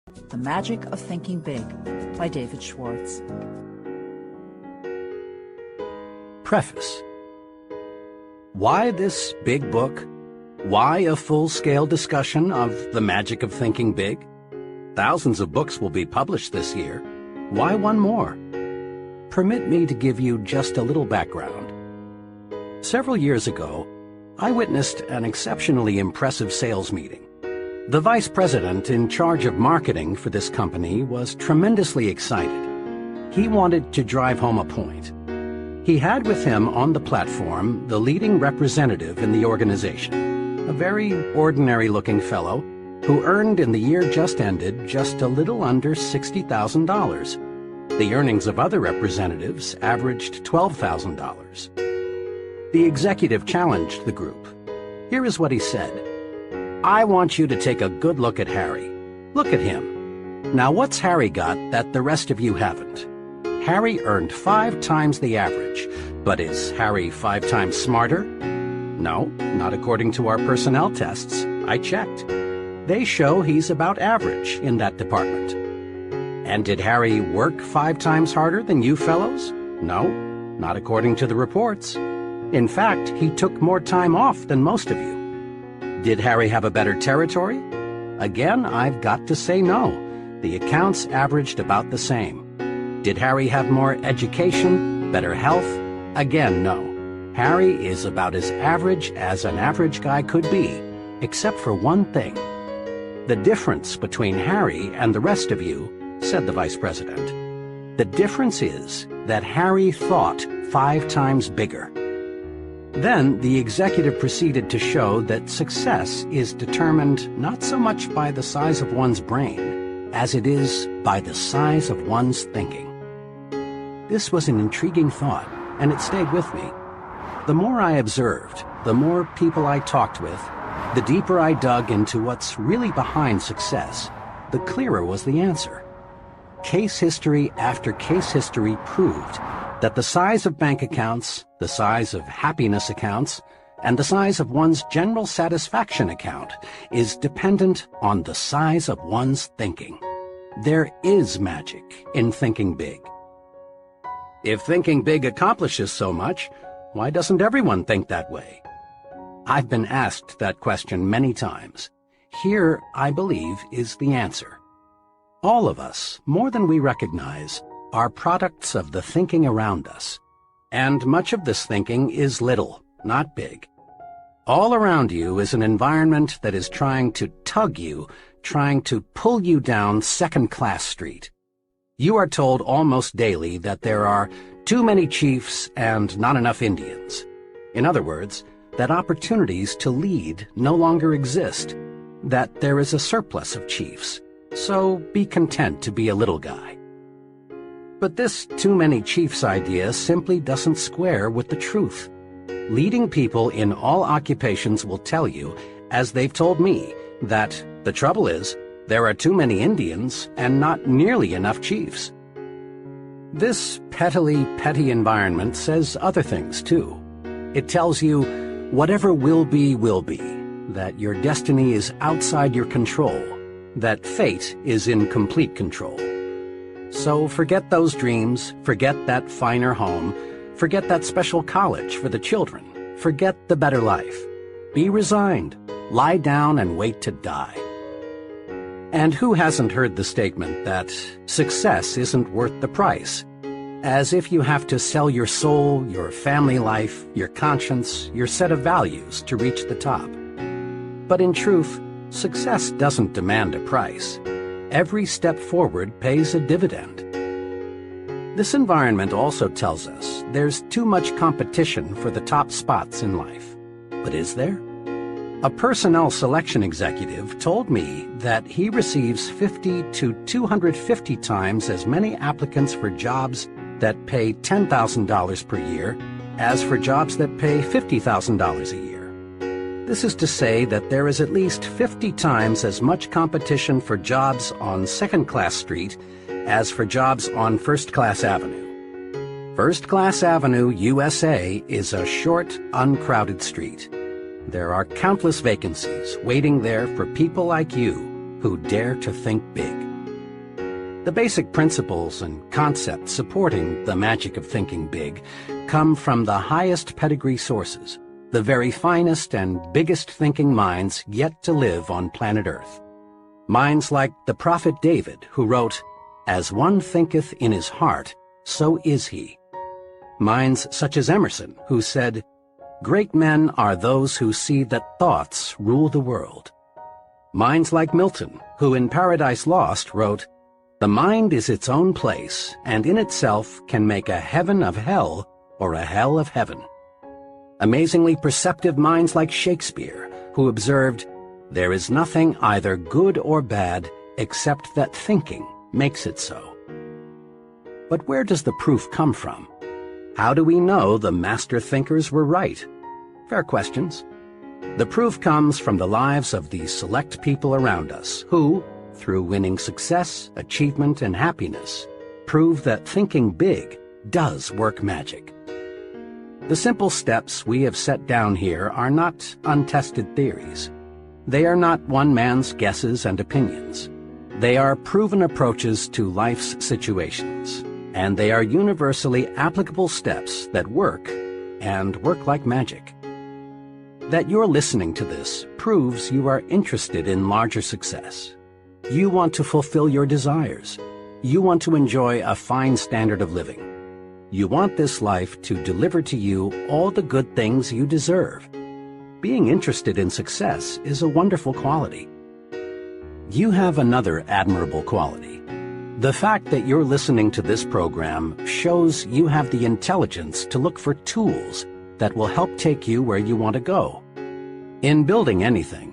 The Magic of Thinking Big by David Schwartz. Preface. Why this big book? Why a full-scale discussion of the magic of thinking big? Thousands of books will be published this year. Why one more? Permit me to give you just a little background. Several years ago, I witnessed an exceptionally impressive sales meeting. The vice president in charge of marketing for this company was tremendously excited. He wanted to drive home a point. He had with him on the platform the leading representative in the organization, a very ordinary-looking fellow who earned in the year just ended just a little under $60,000. The earnings of other representatives averaged $12,000. The executive challenged the group. Here is what he said. I want you to take a good look at Harry. Look at him. Now what's Harry got that the rest of you haven't? Harry earned 5 times the average, but is Harry 5 times smarter? No, not according to our personnel tests. I checked. They show he's about average in that department. And did Harry work 5 times harder than you fellows? No, not according to the reports. In fact, he took more time off than most of you. Did Harry have a better territory? Again, I've got to say no. The accounts averaged about the same. Did Harry have more education, better health? Again, no. Harry is about as average as an average guy could be, except for one thing. The difference between Harry and the rest of you, said the vice president, the difference is that Harry thought 5 times bigger. Then the executive proceeded to show that success is determined not so much by the size of one's brain as it is by the size of one's thinking. This was an intriguing thought, and it stayed with me. The more I observed, the more people I talked with, the deeper I dug into what's really behind success, the clearer was the answer. Case history after case history proved that the size of bank accounts, the size of happiness accounts, and the size of one's general satisfaction account is dependent on the size of one's thinking. There is magic in thinking big. If thinking big accomplishes so much, why doesn't everyone think that way? I've been asked that question many times. Here, I believe, is the answer. All of us, more than we recognize, are products of the thinking around us. And much of this thinking is little, not big. All around you is an environment that is trying to tug you, trying to pull you down second-class street. You are told almost daily that there are too many chiefs and not enough Indians. In other words, that opportunities to lead no longer exist, that there is a surplus of chiefs. So be content to be a little guy. But this too many chiefs idea simply doesn't square with the truth. Leading people in all occupations will tell you, as they've told me, that the trouble is, there are too many Indians and not nearly enough chiefs. This petty environment says other things too. It tells you, whatever will be, that your destiny is outside your control, that fate is in complete control. So forget those dreams, forget that finer home, forget that special college for the children, forget the better life. Be resigned, lie down and wait to die. And who hasn't heard the statement that success isn't worth the price? As if you have to sell your soul, your family life, your conscience, your set of values to reach the top. But in truth, success doesn't demand a price. Every step forward pays a dividend. This environment also tells us there's too much competition for the top spots in life. But is there? A personnel selection executive told me that he receives 50 to 250 times as many applicants for jobs that pay $10,000 per year as for jobs that pay $50,000 a year. This is to say that there is at least 50 times as much competition for jobs on Second-Class Street as for jobs on First-Class Avenue. First-Class Avenue, USA, is a short, uncrowded street. There are countless vacancies waiting there for people like you who dare to think big. The basic principles and concepts supporting the magic of thinking big come from the highest pedigree sources, the very finest and biggest thinking minds yet to live on planet Earth. Minds like the prophet David, who wrote, "As one thinketh in his heart, so is he." Minds such as Emerson, who said, "Great men are those who see that thoughts rule the world." Minds like Milton, who in Paradise Lost wrote, "The mind is its own place, and in itself can make a heaven of hell or a hell of heaven." Amazingly perceptive minds like Shakespeare, who observed, "There is nothing either good or bad except that thinking makes it so." But where does the proof come from? How do we know the master thinkers were right? Fair questions. The proof comes from the lives of the select people around us who, through winning success, achievement, and happiness, prove that thinking big does work magic. The simple steps we have set down here are not untested theories. They are not one man's guesses and opinions. They are proven approaches to life's situations, and they are universally applicable steps that work, and work like magic. That you're listening to this proves you are interested in larger success. You want to fulfill your desires. You want to enjoy a fine standard of living. You want this life to deliver to you all the good things you deserve. Being interested in success is a wonderful quality. You have another admirable quality. The fact that you're listening to this program shows you have the intelligence to look for tools that will help take you where you want to go. In building anything,